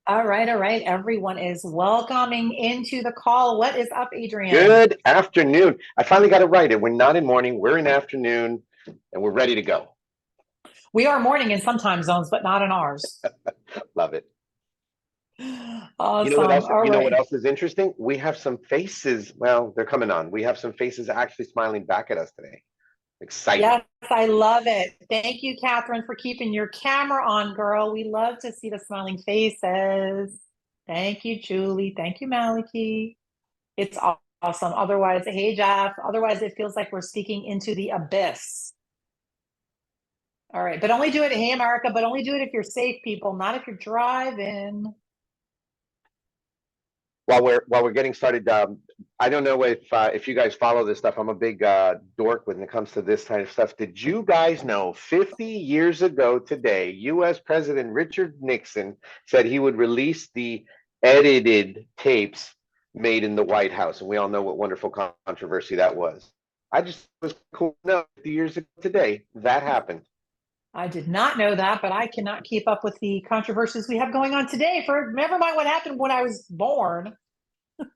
All right, all right. Everyone is welcoming into the call. What is up, Adrian? Good afternoon. I finally got it right. And we're not in morning, we're in afternoon, and we're ready to go. We are morning in some time zones, but not in ours. Love it. You know what Awesome. else? All You know what right. else is interesting? We have some faces. Well, they're coming on. We have some faces actually smiling back at us today. Excitement. Yes, I love it. Thank you, Catherine, for keeping your camera on, girl. We love to see the smiling faces. Thank you, Julie. Thank you, Maliki. It's awesome. Otherwise, hey, Jeff. Otherwise, it feels like we're speaking into the abyss. All right, but only do it, hey, America, but only do it if you're safe, people, not if you're driving. While we're getting started, I don't know if you guys follow this stuff. I'm a big dork when it comes to this kind of stuff. Did you guys know 50 years ago today, U.S. President Richard Nixon said he would release the edited tapes made in the White House, and we all know what wonderful controversy that was. I just was cool. No, 50 years ago today, that happened. I did not know that, but I cannot keep up with the controversies we have going on today. For never mind what happened when I was born.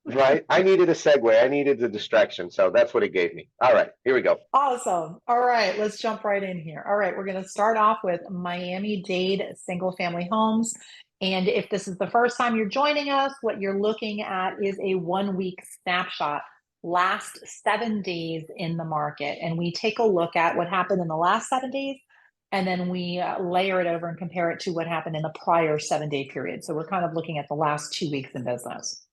Right? I needed a segue. I needed a distraction, so that's what it gave me. All right, here we go. Awesome. All right, let's jump right in here. All right, we're going to start off with Miami-Dade single family homes. And if this is the first time you're joining us, what you're looking at is a 1 week snapshot, last 7 days in the market. And we take a look at what happened in the last 7 days, and then we layer it over and compare it to what happened in the prior 7 day period. So we're kind of looking at the last 2 weeks in business.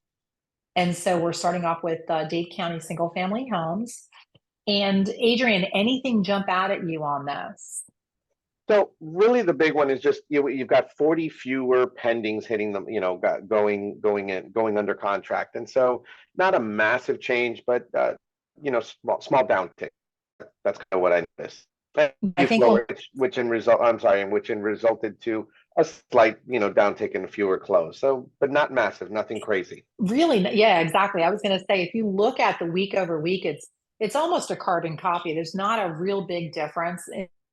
And so we're starting off with Dade County single family homes. And Adrian, anything jump out at you on this? So really, the big one is just you've got 40 fewer pendings hitting them, going under contract, and so not a massive change, but small downtick. That's kind of what I noticed. I You think flow, we'll which in result, I'm sorry, and which in resulted to a slight, downtick in fewer close. So, but not massive, nothing crazy. really, yeah, exactly. I was going to say, if you look at the week over week, it's almost a carbon copy. There's not a real big difference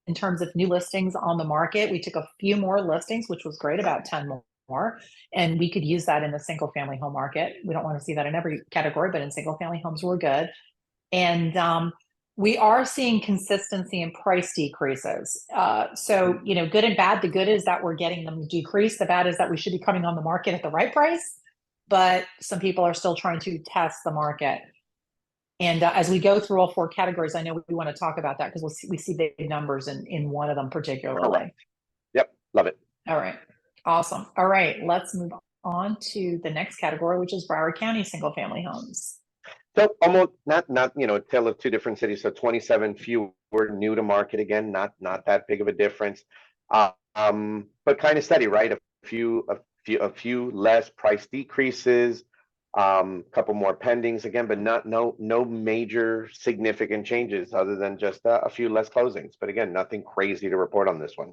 in terms of new listings on the market. We took a few more listings, which was great, about 10 more, and we could use that in the single family home market. We don't want to see that in every category, but in single family homes, we're good. And we are seeing consistency in price decreases. So, good and bad. The good is that we're getting them decreased. The bad is that we should be coming on the market at the right price, but some people are still trying to test the market. And as we go through all four categories, I know we want to talk about that because we see big numbers in one of them particularly. Correct. Yep, love it. All right. Awesome. All right. Let's move on to the next category, which is Broward County single family homes. So almost not a tale of two different cities. So 27 fewer new to market again, not that big of a difference, but kind of steady, right? A few less price decreases, couple more pendings again, but no major significant changes other than just a few less closings. But again, nothing crazy to report on this one.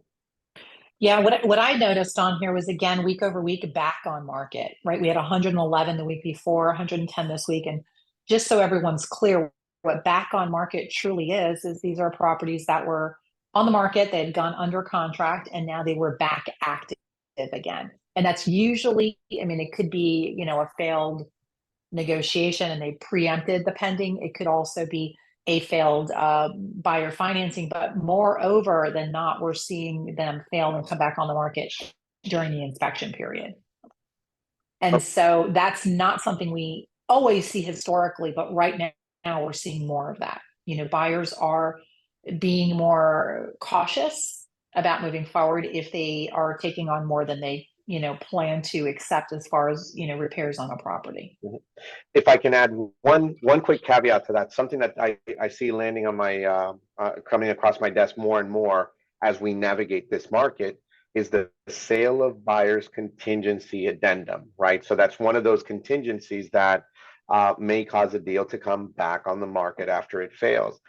Yeah, what I noticed on here was again week over week back on market, right? We had 111 the week before, 110 this week, and just so everyone's clear, what back on market truly is these are properties that were on the market, they had gone under contract, and now they were back active again. And that's usually, I mean, it could be, a failed negotiation and they preempted the pending. It could also be a failed buyer financing, but moreover than not, we're seeing them fail and come back on the market during the inspection period. And so that's not something we always see historically, but right now we're seeing more of that. Buyers are being more cautious about moving forward if they are taking on more than they plan to accept as far as repairs on a property. If I can add one quick caveat to that, something that I see landing on my coming across my desk more and more as we navigate this market is the sale of buyer's contingency addendum, right? So that's one of those contingencies that may cause a deal to come back on the market after it fails.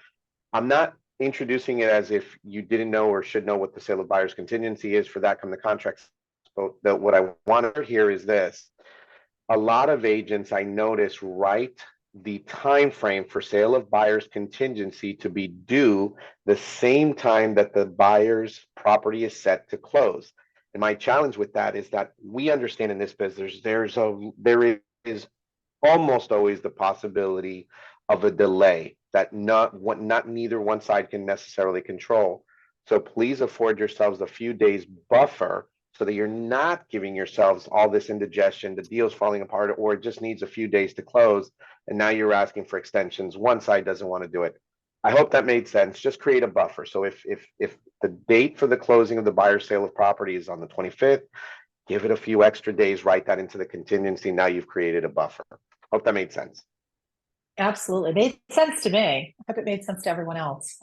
I'm not introducing it as if you didn't know or should know what the sale of buyer's contingency is for that come the contracts. But what I want to hear is this: a lot of agents I notice write the time frame for sale of buyer's contingency to be due the same time that the buyer's property is set to close. And my challenge with that is that we understand in this business, there is almost always the possibility of a delay that not neither one side can necessarily control. So please afford yourselves a few days buffer so that you're not giving yourselves all this indigestion, the deal's falling apart, or it just needs a few days to close, and now you're asking for extensions. One side doesn't want to do it. I hope that made sense. Just create a buffer. So if the date for the closing of the buyer sale of property is on the 25th, give it a few extra days, write that into the contingency. Now you've created a buffer. Hope that made sense. Absolutely. It made sense to me. I hope it made sense to everyone else.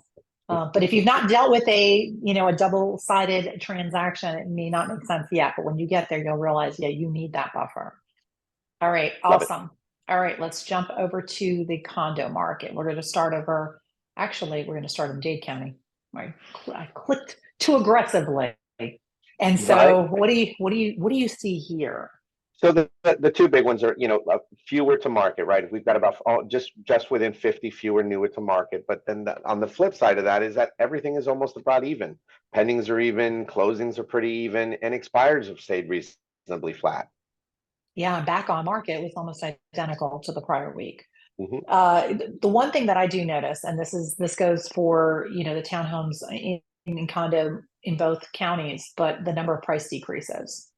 But if you've not dealt with a double-sided transaction, it may not make sense yet. But when you get there, you'll realize, yeah, you need that buffer. All right. Love it. Awesome. All right. Let's jump over to the condo market. We're going to start over. Actually, we're going to start in Dade County. I clicked too aggressively. And so Right. what do you see here? So the two big ones are, fewer to market, right? If we've got about just within 50 fewer newer to market. But then on the flip side of that is that everything is almost about even. Pendings are even, closings are pretty even, and expireds have stayed reasonably flat. Yeah, back on market was almost identical to the prior week. Mhm. The one thing that I do notice, and this goes for the townhomes in condo in both counties, but the number of price decreases.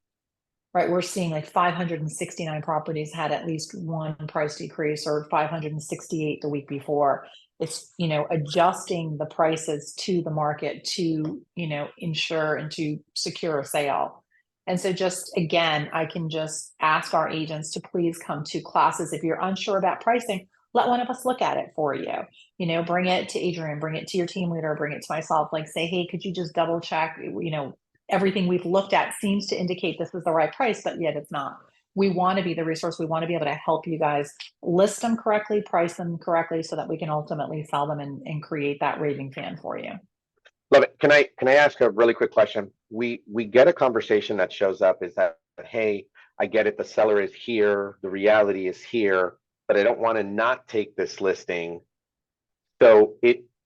Right, we're seeing like 569 properties had at least one price decrease, or 568 the week before. It's adjusting the prices to the market to ensure and to secure a sale. And so just again, I can just ask our agents to please come to classes. If you're unsure about pricing, let one of us look at it for you. Bring it to Adrian, bring it to your team leader, bring it to myself. Like, say, hey, could you just double check? Everything we've looked at seems to indicate this is the right price, but yet it's not. We want to be the resource. We want to be able to help you guys list them correctly, price them correctly, so that we can ultimately sell them and create that raving fan for you. Love it. Can I ask a really quick question? We get a conversation that shows up is that, hey, I get it, the seller is here, the reality is here, but I don't want to not take this listing. So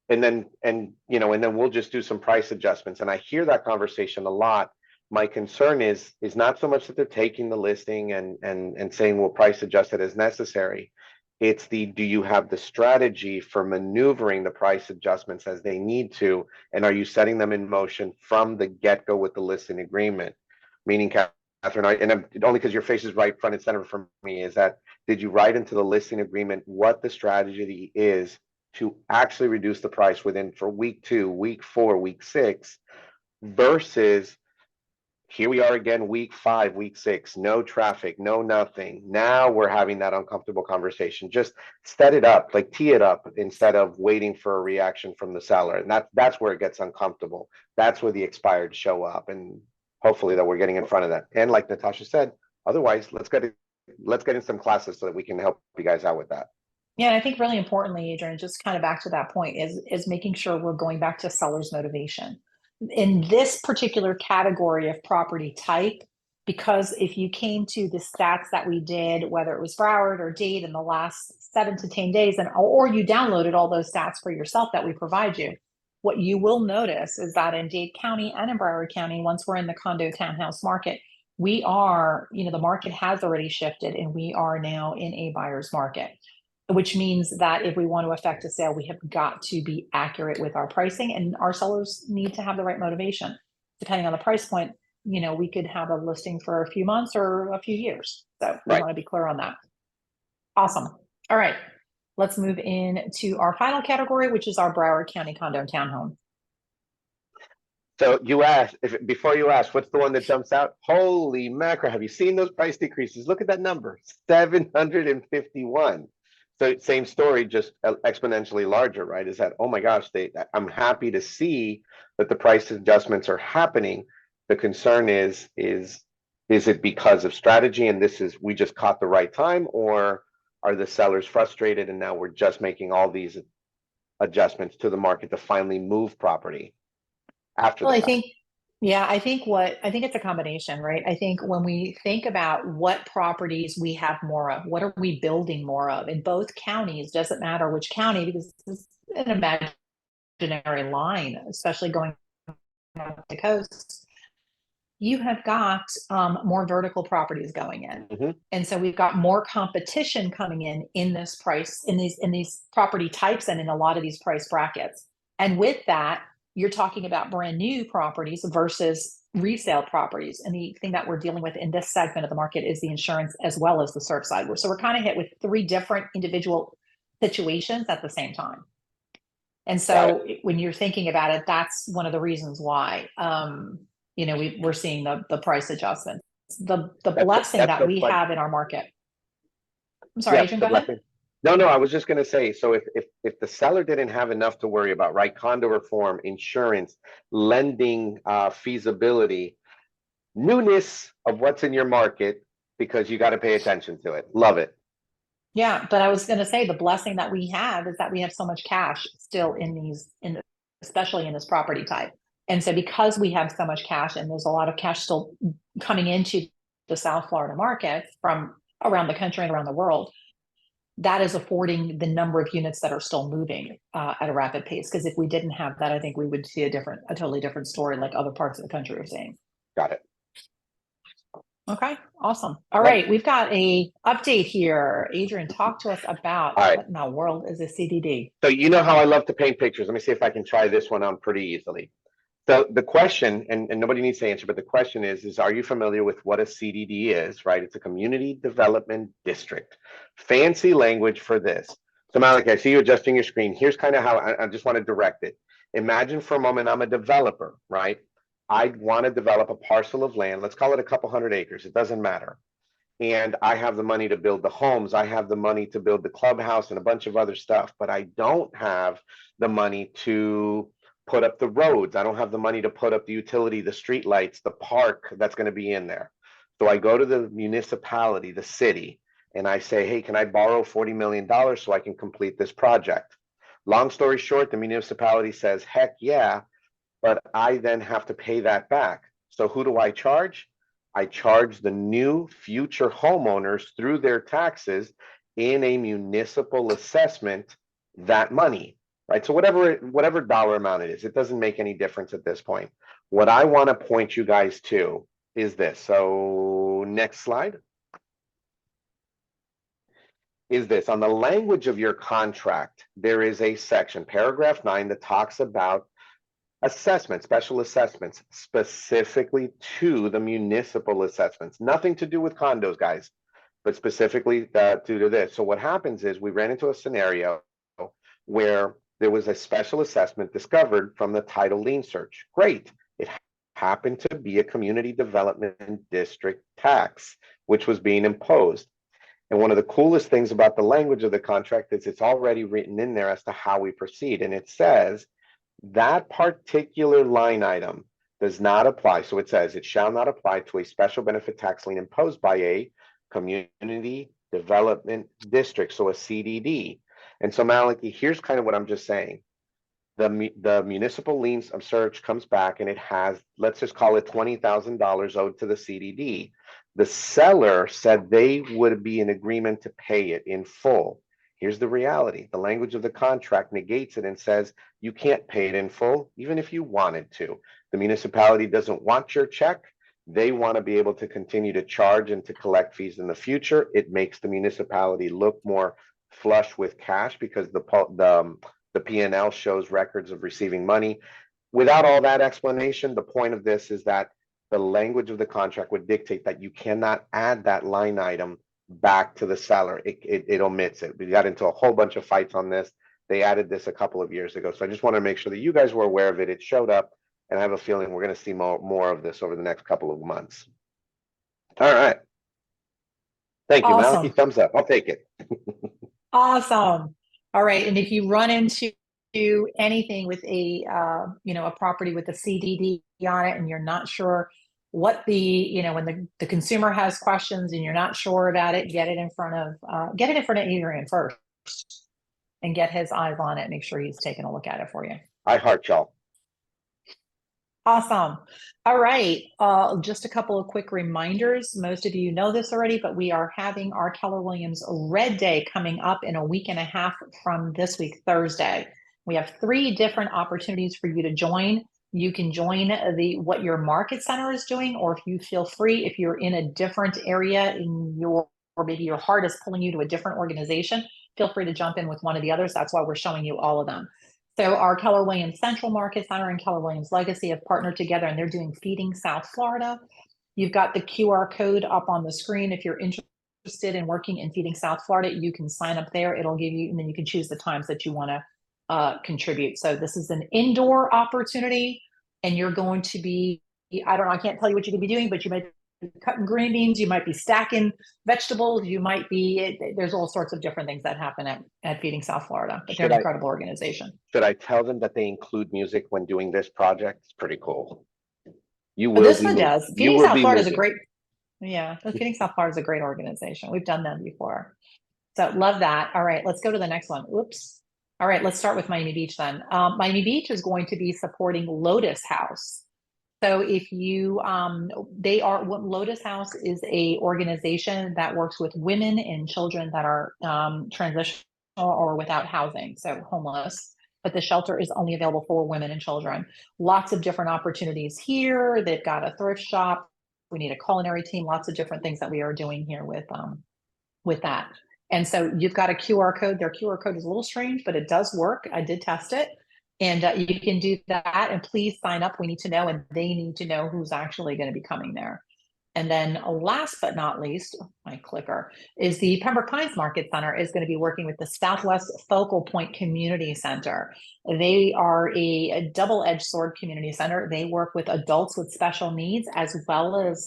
and then we'll just do some price adjustments. And I hear that conversation a lot. My concern is not so much that they're taking the listing and saying we'll price adjust it as necessary. It's do you have the strategy for maneuvering the price adjustments as they need to, and are you setting them in motion from the get-go with the listing agreement? Meaning, Catherine, only because your face is right front and center for me, is that did you write into the listing agreement what the strategy is to actually reduce the price for week 2, week 4, week 6, versus here we are again, week 5, week 6, no traffic, no nothing. Now we're having that uncomfortable conversation. Just set it up, like tee it up, instead of waiting for a reaction from the seller. And that's where it gets uncomfortable. That's where the expired show up. And hopefully that we're getting in front of that. And like Natascha said, otherwise, let's get in some classes so that we can help you guys out with that. Yeah, and I think really importantly, Adrian, just kind of back to that point is making sure we're going back to seller's motivation. In this particular category of property type, because if you came to the stats that we did, whether it was Broward or Dade in the last 7 to 10 days, or you downloaded all those stats for yourself that we provide you, what you will notice is that in Dade County and in Broward County, once we're in the condo townhouse market, we are, the market has already shifted and we are now in a buyer's market, which means that if we want to affect a sale, we have got to be accurate with our pricing, and our sellers need to have the right motivation. Depending on the price point, we could have a listing for a few months or a few years. So we want to be clear on that. Awesome. All right. Let's move in to our final category, which is our Broward County condo and townhome. So before you ask, what's the one that jumps out? Holy mackerel, have you seen those price decreases? Look at that number, 751. So same story, just exponentially larger, right? Is that, oh my gosh, I'm happy to see that the price adjustments are happening. The concern is it because of strategy and we just caught the right time, or are the sellers frustrated and now we're just making all these adjustments to the market to finally move property after the fact? I think it's a combination, right? I think when we think about what properties we have more of, what are we building more of in both counties, doesn't matter which county, because it's an imaginary line, especially going up the coast. you have got more vertical properties going in. Mhm. And so we've got more competition coming in this price, in these property types and in a lot of these price brackets. And with that, you're talking about brand new properties versus resale properties. And the thing that we're dealing with in this segment of the market is the insurance as well as the surf side. So we're kind of hit with three different individual situations at the same time. And Got it. so when you're thinking about it, that's one of the reasons why we're seeing the price adjustments. The blessing That's that the we question. have in our market. I'm sorry, Yeah, Adrian, the go ahead. blessing. No, no, I was just gonna say, so if the seller didn't have enough to worry about, right? Condo reform, insurance, lending, feasibility, newness of what's in your market, because you got to pay attention to it. Love it. Yeah, but I was going to say the blessing that we have is that we have so much cash still especially in this property type. And so because we have so much cash and there's a lot of cash still coming into the South Florida market from around the country and around the world, that is affording the number of units that are still moving at a rapid pace. Because if we didn't have that, I think we would see a totally different story like other parts of the country are seeing. Got it. Okay, awesome. All Yep. right, we've got a update here. Adrian, talk to us about All right. what in the world is a CDD? So you know how I love to paint pictures. Let me see if I can try this one on pretty easily. So the question, and nobody needs to answer, but the question is are you familiar with what a CDD is, right? It's a community development district. Fancy language for this. So Malik, I see you adjusting your screen. Here's kind of how I just want to direct it. Imagine for a moment I'm a developer, right? I'd want to develop a parcel of land. Let's call it a couple hundred acres. It doesn't matter. And I have the money to build the homes. I have the money to build the clubhouse and a bunch of other stuff, but I don't have the money to put up the roads. I don't have the money to put up the utility, the street lights, the park that's going to be in there. So I go to the municipality, the city, and I say, hey, can I borrow $40 million so I can complete this project? Long story short, the municipality says, heck yeah, but I then have to pay that back. So who do I charge? I charge the new future homeowners through their taxes in a municipal assessment that money, right? So whatever dollar amount it is, it doesn't make any difference at this point. What I want to point you guys to is this. So next slide. Is this on the language of your contract? There is a section, paragraph 9, that talks about assessments, special assessments, specifically to the municipal assessments. Nothing to do with condos, guys, but specifically due to this. So what happens is we ran into a scenario where there was a special assessment discovered from the title lien search. Great. It happened to be a community development district tax, which was being imposed. And one of the coolest things about the language of the contract is it's already written in there as to how we proceed. And it says that particular line item does not apply. So it says it shall not apply to a special benefit tax lien imposed by a community development district, so a CDD. And so Maliki, here's kind of what I'm just saying. The municipal liens of search comes back and it has, let's just call it $20,000 owed to the CDD. The seller said they would be in agreement to pay it in full. Here's the reality. The language of the contract negates it and says you can't pay it in full, even if you wanted to. The municipality doesn't want your check. They want to be able to continue to charge and to collect fees in the future. It makes the municipality look more flush with cash because the P&L shows records of receiving money. Without all that explanation, the point of this is that the language of the contract would dictate that you cannot add that line item back to the seller. It omits it. We got into a whole bunch of fights on this. They added this a couple of years ago. So I just want to make sure that you guys were aware of it. It showed up, and I have a feeling we're going to see more of this over the next couple of months. All right. Thank you, Maliki. Awesome. Thumbs up. I'll take it. Awesome. All right. And if you run into anything with a property with a CDD on it and you're not sure what when the consumer has questions and you're not sure about it, get it in front of Adrian first and get his eyes on it. Make sure he's taking a look at it for you. I heart y'all. Awesome. All right. Just a couple of quick reminders. Most of you know this already, but we are having our Keller Williams Red Day coming up in a week and a half from this week, Thursday. We have 3 different opportunities for you to join. You can join what your market center is doing, or if you feel free, if you're in a different area or maybe your heart is pulling you to a different organization, feel free to jump in with one of the others. That's why we're showing you all of them. So our Keller Williams Central Market Center and Keller Williams Legacy have partnered together, and they're doing Feeding South Florida. You've got the QR code up on the screen. If you're interested in working in Feeding South Florida, you can sign up there. It'll give you, and then you can choose the times that you want to contribute. So this is an indoor opportunity, and you're going to be, I don't know, I can't tell you what you could be doing, but you might be cutting green beans, you might be stacking vegetables, you might be, there's all sorts of different things that happen at Feeding South Florida, but they're an incredible organization. Should I tell them that they include music when doing this project? It's pretty cool. You But will this be one moved. does. You Feeding will South be Florida is a moving. great, yeah, Feeding South Florida is a great organization. We've done them before. So love that. All right, let's go to the next one. Oops. All right, let's start with Miami Beach then. Miami Beach is going to be supporting Lotus House. So if you, Lotus House is a organization that works with women and children that are transitional or without housing, so homeless, but the shelter is only available for women and children. Lots of different opportunities here. They've got a thrift shop. We need a culinary team, lots of different things that we are doing here with that. And so you've got a QR code. Their QR code is a little strange, but it does work. I did test it. And you can do that. And please sign up. We need to know, and they need to know who's actually going to be coming there. And then last but not least, my clicker, is the Pembroke Pines Market Center is going to be working with the Southwest Focal Point Community Center. They are a double-edged sword community center. They work with adults with special needs as well as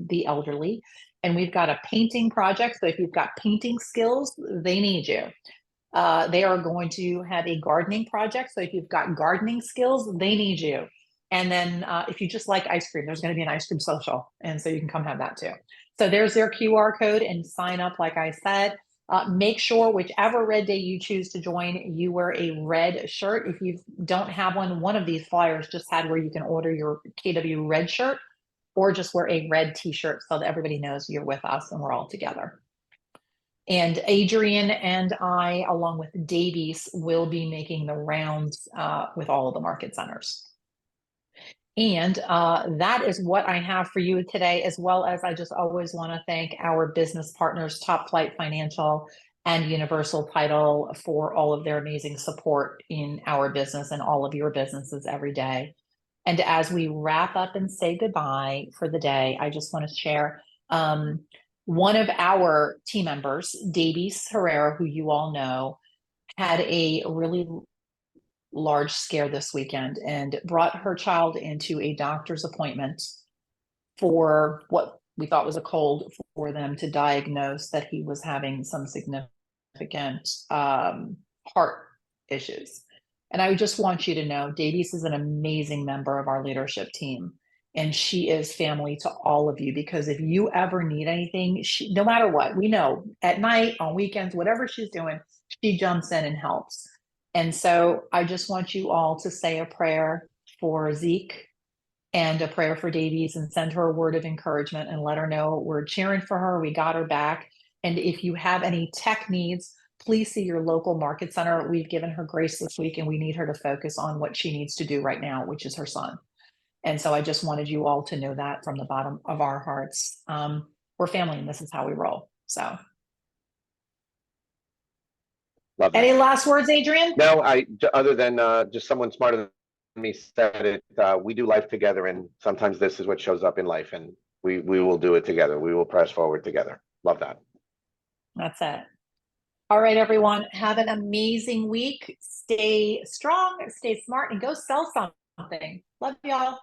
the elderly. And we've got a painting project. So if you've got painting skills, they need you. They are going to have a gardening project. So if you've got gardening skills, they need you. And then if you just like ice cream, there's going to be an ice cream social. And so you can come have that too. So there's their QR code and sign up, like I said. Make sure whichever red day you choose to join, you wear a red shirt. If you don't have one of these flyers just had where you can order your KW red shirt, or just wear a red t-shirt so that everybody knows you're with us and we're all together. And Adrian and I, along with Davies, will be making the rounds with all of the market centers. And that is what I have for you today, as well as I just always want to thank our business partners, Top Flight Financial and Universal Title, for all of their amazing support in our business and all of your businesses every day. And as we wrap up and say goodbye for the day, I just want to share one of our team members, Davies Herrera, who you all know, had a really large scare this weekend and brought her child into a doctor's appointment for what we thought was a cold, for them to diagnose that he was having some significant heart issues. And I just want you to know, Davies is an amazing member of our leadership team. And she is family to all of you, because if you ever need anything, no matter what, we know at night, on weekends, whatever she's doing, she jumps in and helps. And so I just want you all to say a prayer for Zeke and a prayer for Davies, and send her a word of encouragement and let her know we're cheering for her. We got her back. And if you have any tech needs, please see your local market center. We've given her grace this week, and we need her to focus on what she needs to do right now, which is her son. And so I just wanted you all to know that from the bottom of our hearts. We're family, and this is how we roll. So. Any last words, Adrian? No, other than just someone smarter than me said it, we do life together, and sometimes this is what shows up in life, and we will do it together. We will press forward together. Love that. That's it. All right, everyone, have an amazing week. Stay strong, stay smart, and go sell something. Love y'all.